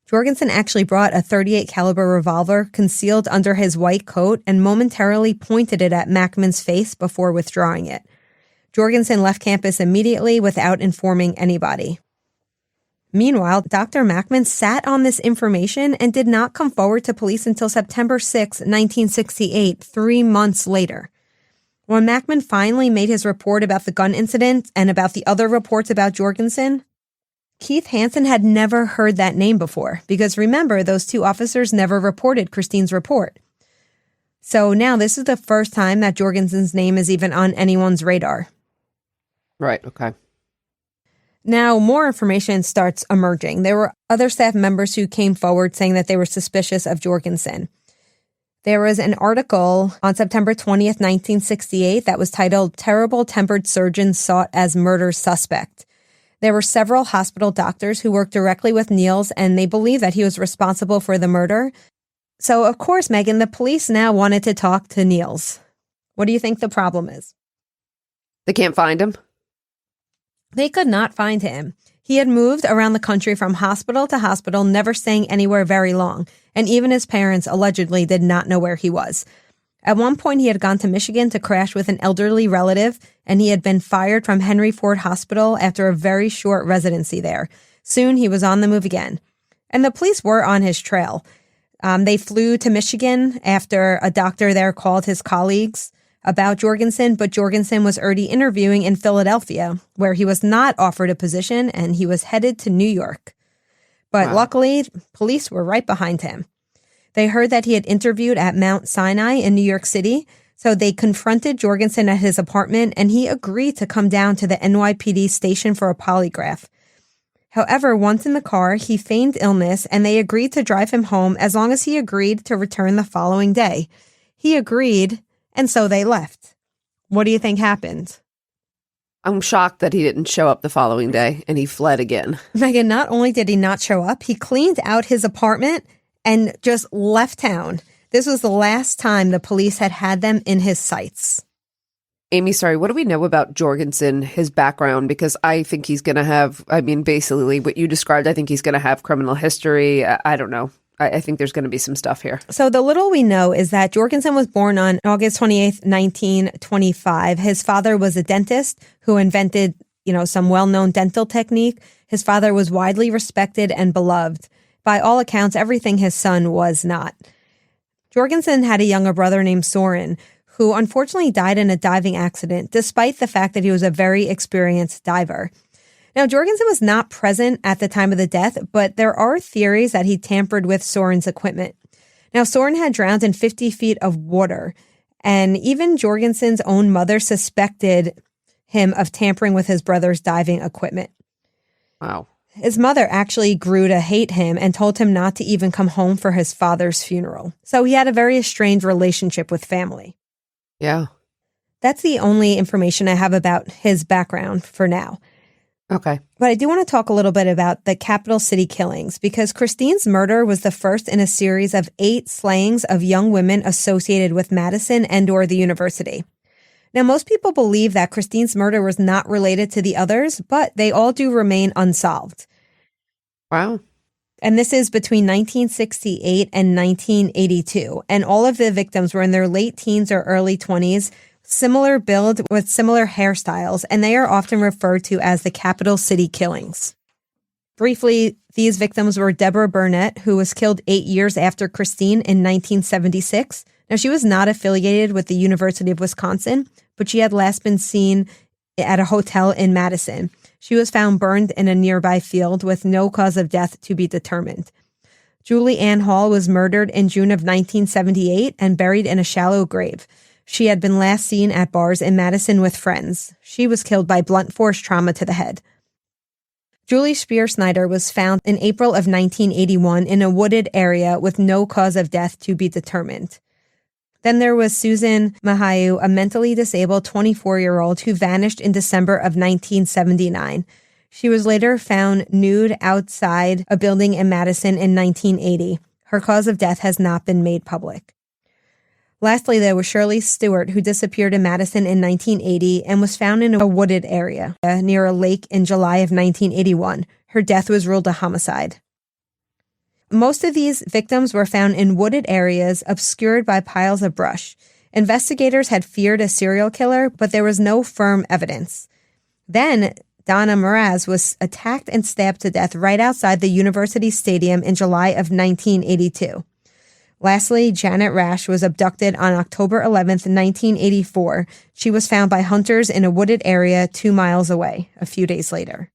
Jorgensen actually brought a .38 caliber revolver concealed under his white coat and momentarily pointed it at Mackman's face before withdrawing it. Jorgensen left campus immediately without informing anybody. Meanwhile, Dr. Mackman sat on this information and did not come forward to police until September 6, 1968, 3 months later. When Mackman finally made his report about the gun incident and about the other reports about Jorgensen, Keith Hansen had never heard that name before, because remember, those two officers never reported Christine's report. So now this is the first time that Jorgensen's name is even on anyone's radar. Right, okay. Now, more information starts emerging. There were other staff members who came forward saying that they were suspicious of Jorgensen. There was an article on September 20th, 1968 that was titled, "Terrible Tempered Surgeon Sought as Murder Suspect." There were several hospital doctors who worked directly with Niels, and they believed that he was responsible for the murder. So, of course, Megan, the police now wanted to talk to Niels. What do you think the problem is? They can't find him? They could not find him. He had moved around the country from hospital to hospital, never staying anywhere very long, and even his parents allegedly did not know where he was. At one point, he had gone to Michigan to crash with an elderly relative, and he had been fired from Henry Ford Hospital after a very short residency there. Soon, he was on the move again. And the police were on his trail. They flew to Michigan after a doctor there called his colleagues about Jorgensen, but Jorgensen was already interviewing in Philadelphia, where he was not offered a position, and he was headed to New York. But luckily, police were right behind him. They heard that he had interviewed at Mount Sinai in New York City, so they confronted Jorgensen at his apartment, and he agreed to come down to the NYPD station for a polygraph. However, once in the car, he feigned illness, and they agreed to drive him home as long as he agreed to return the following day. He agreed, and so they left. What do you think happened? I'm shocked that he didn't show up the following day, and he fled again. Megan, not only did he not show up, he cleaned out his apartment and just left town. This was the last time the police had them in his sights. Amy, sorry, what do we know about Jorgensen, his background? Because I think he's going to have, basically what you described, I think he's going to have criminal history. I don't know. I think there's going to be some stuff here. So the little we know is that Jorgensen was born on August 28th, 1925. His father was a dentist who invented, some well-known dental technique. His father was widely respected and beloved. By all accounts, everything his son was not. Jorgensen had a younger brother named Soren, who unfortunately died in a diving accident, despite the fact that he was a very experienced diver. Now, Jorgensen was not present at the time of the death, but there are theories that he tampered with Soren's equipment. Now, Soren had drowned in 50 feet of water, and even Jorgensen's own mother suspected him of tampering with his brother's diving equipment. Wow. His mother actually grew to hate him and told him not to even come home for his father's funeral. So he had a very estranged relationship with family. Yeah. That's the only information I have about his background for now. Okay. But I do want to talk a little bit about the capital city killings, because Christine's murder was the first in a series of 8 slayings of young women associated with Madison and/or the university. Now, most people believe that Christine's murder was not related to the others, but they all do remain unsolved. Wow. And this is between 1968 and 1982. And all of the victims were in their late teens or early 20s, similar build with similar hairstyles, and they are often referred to as the capital city killings. Briefly, these victims were Deborah Burnett, who was killed 8 years after Christine in 1976. Now, she was not affiliated with the University of Wisconsin, but she had last been seen at a hotel in Madison. She was found burned in a nearby field with no cause of death to be determined. Julie Ann Hall was murdered in June of 1978 and buried in a shallow grave. She had been last seen at bars in Madison with friends. She was killed by blunt force trauma to the head. Julie Spear-Snyder was found in April of 1981 in a wooded area with no cause of death to be determined. Then there was Susan Mahayu, a mentally disabled 24-year-old who vanished in December of 1979. She was later found nude outside a building in Madison in 1980. Her cause of death has not been made public. Lastly, there was Shirley Stewart, who disappeared in Madison in 1980 and was found in a wooded area near a lake in July of 1981. Her death was ruled a homicide. Most of these victims were found in wooded areas obscured by piles of brush. Investigators had feared a serial killer, but there was no firm evidence. Then, Donna Meraz was attacked and stabbed to death right outside the university stadium in July of 1982. Lastly, Janet Rash was abducted on October 11th, 1984. She was found by hunters in a wooded area 2 miles away a few days later.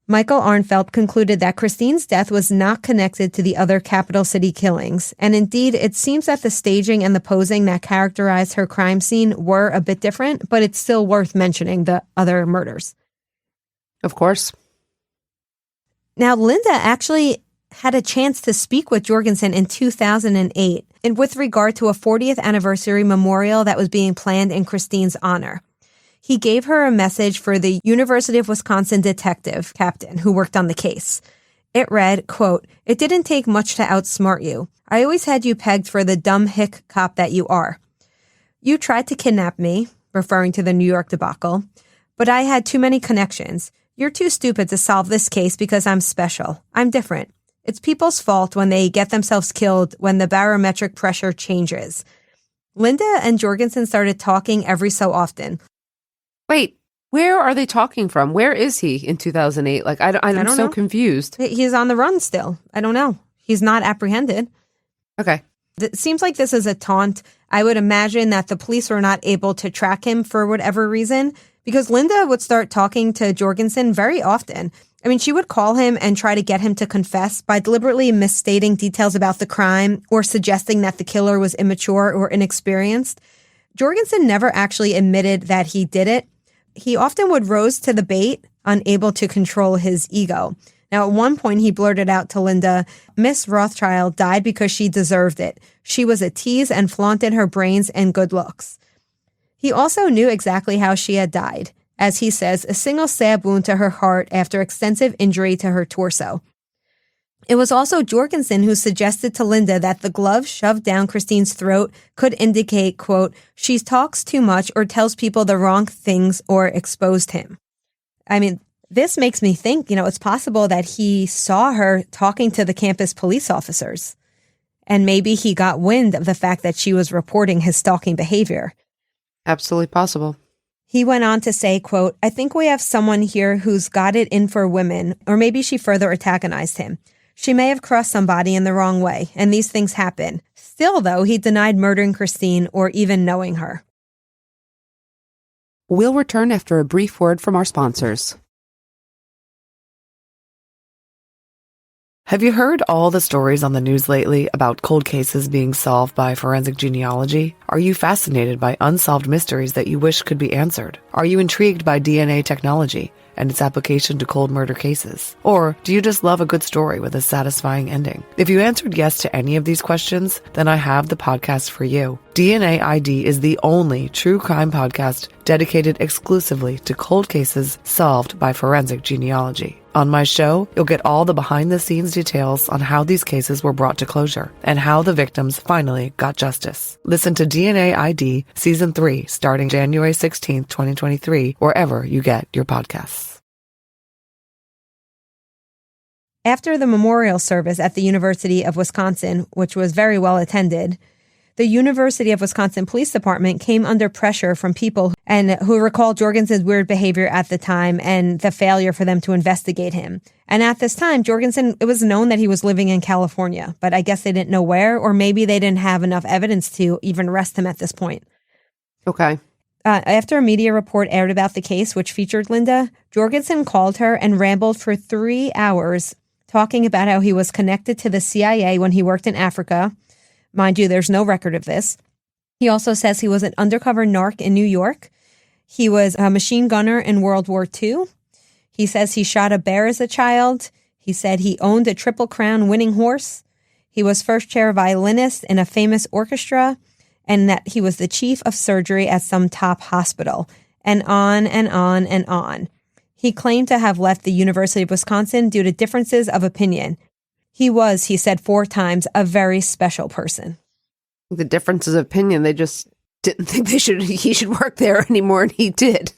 Michael Arnfelt concluded that Christine's death was not connected to the other capital city killings, and indeed, it seems that the staging and the posing that characterized her crime scene were a bit different, but it's still worth mentioning the other murders. Of course. Now, Linda actually had a chance to speak with Jorgensen in 2008 and with regard to a 40th anniversary memorial that was being planned in Christine's honor. He gave her a message for the University of Wisconsin detective captain who worked on the case. It read, quote, "It didn't take much to outsmart you. I always had you pegged for the dumb hick cop that you are. You tried to kidnap me," referring to the New York debacle, "but I had too many connections. You're too stupid to solve this case because I'm special. I'm different. It's people's fault when they get themselves killed when the barometric pressure changes." Linda and Jorgensen started talking every so often. Wait, where are they talking from? Where is he in 2008? Like, I'm so confused. He's on the run still. I don't know. He's not apprehended. Okay. It seems like this is a taunt. I would imagine that the police were not able to track him for whatever reason, because Linda would start talking to Jorgensen very often. I mean, she would call him and try to get him to confess by deliberately misstating details about the crime or suggesting that the killer was immature or inexperienced. Jorgensen never actually admitted that he did it. He often would rose to the bait, unable to control his ego. Now, at one point, he blurted out to Linda, "Miss Rothschild died because she deserved it. She was a tease and flaunted her brains and good looks." He also knew exactly how she had died. As he says, a single stab wound to her heart after extensive injury to her torso. It was also Jorgensen who suggested to Linda that the glove shoved down Christine's throat could indicate, quote, "she talks too much or tells people the wrong things or exposed him." I mean, this makes me think, it's possible that he saw her talking to the campus police officers. And maybe he got wind of the fact that she was reporting his stalking behavior. Absolutely possible. He went on to say, quote, "I think we have someone here who's got it in for women," or maybe she further antagonized him. "She may have crossed somebody in the wrong way, and these things happen." Still, though, he denied murdering Christine or even knowing her. We'll return after a brief word from our sponsors. Have you heard all the stories on the news lately about cold cases being solved by forensic genealogy? Are you fascinated by unsolved mysteries that you wish could be answered? Are you intrigued by DNA technology and its application to cold murder cases? Or do you just love a good story with a satisfying ending? If you answered yes to any of these questions, then I have the podcast for you. DNA ID is the only true crime podcast dedicated exclusively to cold cases solved by forensic genealogy. On my show, you'll get all the behind-the-scenes details on how these cases were brought to closure and how the victims finally got justice. Listen to DNA ID Season 3 starting January 16th, 2023, wherever you get your podcasts. After the memorial service at the University of Wisconsin, which was very well attended, the University of Wisconsin Police Department came under pressure from people who recalled Jorgensen's weird behavior at the time and the failure for them to investigate him. And at this time, Jorgensen, it was known that he was living in California, but I guess they didn't know where, or maybe they didn't have enough evidence to even arrest him at this point. Okay. After a media report aired about the case, which featured Linda, Jorgensen called her and rambled for 3 hours, talking about how he was connected to the CIA when he worked in Africa. Mind you, there's no record of this. He also says he was an undercover narc in New York. He was a machine gunner in World War II. He says he shot a bear as a child. He said he owned a Triple Crown winning horse. He was first chair violinist in a famous orchestra, and that he was the chief of surgery at some top hospital, and on and on and on. He claimed to have left the University of Wisconsin due to differences of opinion. He was, he said 4 times, a very special person. The differences of opinion, they just didn't think he should work there anymore, and he did.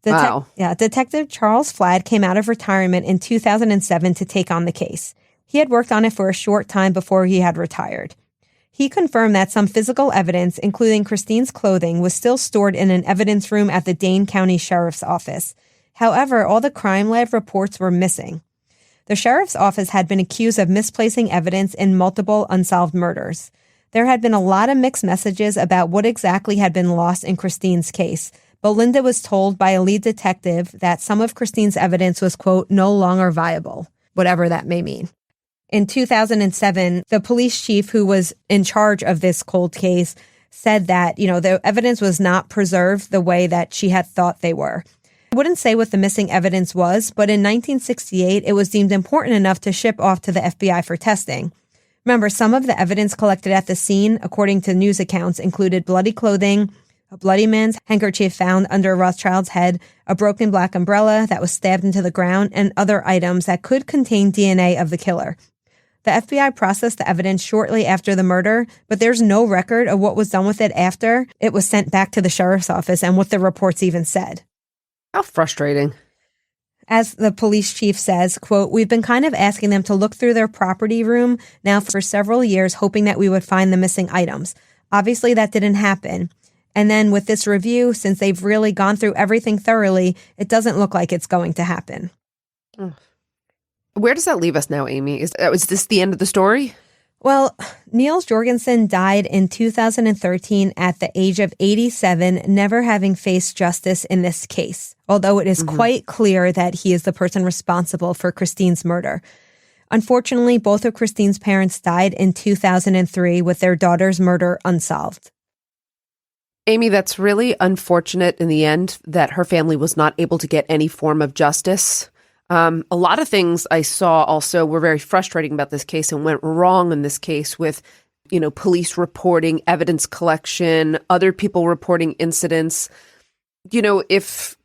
Wow. Detective Charles Flad came out of retirement in 2007 to take on the case. He had worked on it for a short time before he had retired. He confirmed that some physical evidence, including Christine's clothing, was still stored in an evidence room at the Dane County Sheriff's Office. However, all the crime lab reports were missing. The sheriff's office had been accused of misplacing evidence in multiple unsolved murders. There had been a lot of mixed messages about what exactly had been lost in Christine's case, but Linda was told by a lead detective that some of Christine's evidence was, quote, no longer viable, whatever that may mean. In 2007, the police chief who was in charge of this cold case said that, the evidence was not preserved the way that she had thought they were. I wouldn't say what the missing evidence was, but in 1968, it was deemed important enough to ship off to the FBI for testing. Remember, some of the evidence collected at the scene, according to news accounts, included bloody clothing, a bloody man's handkerchief found under Rothschild's head, a broken black umbrella that was stabbed into the ground, and other items that could contain DNA of the killer. The FBI processed the evidence shortly after the murder, but there's no record of what was done with it after it was sent back to the sheriff's office and what the reports even said. How frustrating. As the police chief says, quote, we've been kind of asking them to look through their property room now for several years, hoping that we would find the missing items. Obviously, that didn't happen. And then with this review, since they've really gone through everything thoroughly, it doesn't look like it's going to happen. Where does that leave us now, Amy? Is this the end of the story? Well, Niels Jorgensen died in 2013 at the age of 87, never having faced justice in this case, although it is quite clear that he is the person responsible for Christine's murder. Unfortunately, both of Christine's parents died in 2003 with their daughter's murder unsolved. Amy, that's really unfortunate in the end that her family was not able to get any form of justice. A lot of things I saw also were very frustrating about this case and went wrong in this case with, police reporting, evidence collection, other people reporting incidents. If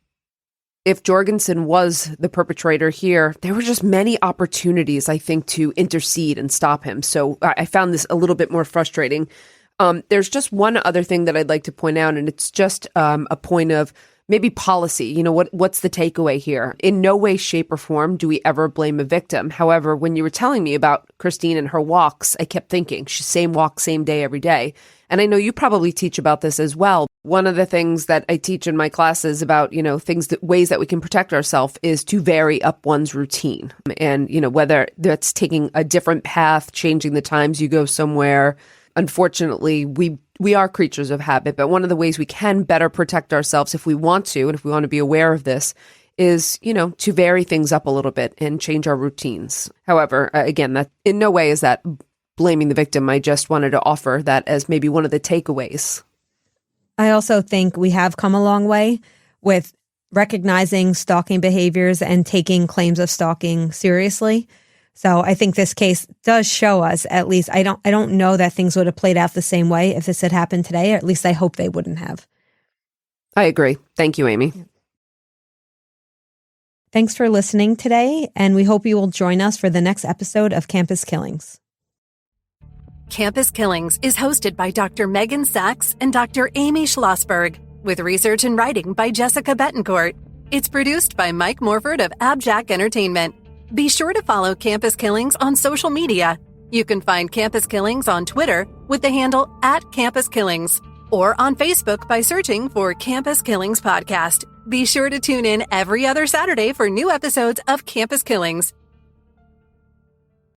Jorgensen was the perpetrator here, there were just many opportunities, I think, to intercede and stop him. So I found this a little bit more frustrating. There's just one other thing that I'd like to point out, and it's just a point of maybe policy. What's the takeaway here? In no way, shape, or form do we ever blame a victim. However, when you were telling me about Christine and her walks, I kept thinking, she's same walk, same day, every day. And I know you probably teach about this as well. One of the things that I teach in my classes about, ways that we can protect ourselves is to vary up one's routine. And, whether that's taking a different path, changing the times you go somewhere. Unfortunately, we are creatures of habit, but one of the ways we can better protect ourselves if we want to, and if we want to be aware of this, is, to vary things up a little bit and change our routines. However, again, that in no way is that blaming the victim. I just wanted to offer that as maybe one of the takeaways. I also think we have come a long way with recognizing stalking behaviors and taking claims of stalking seriously. So I think this case does show us, at least, I don't know that things would have played out the same way if this had happened today, or at least I hope they wouldn't have. I agree. Thank you, Amy. Thanks for listening today, and we hope you will join us for the next episode of Campus Killings. Campus Killings is hosted by Dr. Megan Sachs and Dr. Amy Schlossberg, with research and writing by Jessica Betancourt. It's produced by Mike Morford of AbJack Entertainment. Be sure to follow Campus Killings on social media. You can find Campus Killings on Twitter with the handle @CampusKillings, or on Facebook by searching for Campus Killings Podcast. Be sure to tune in every other Saturday for new episodes of Campus Killings.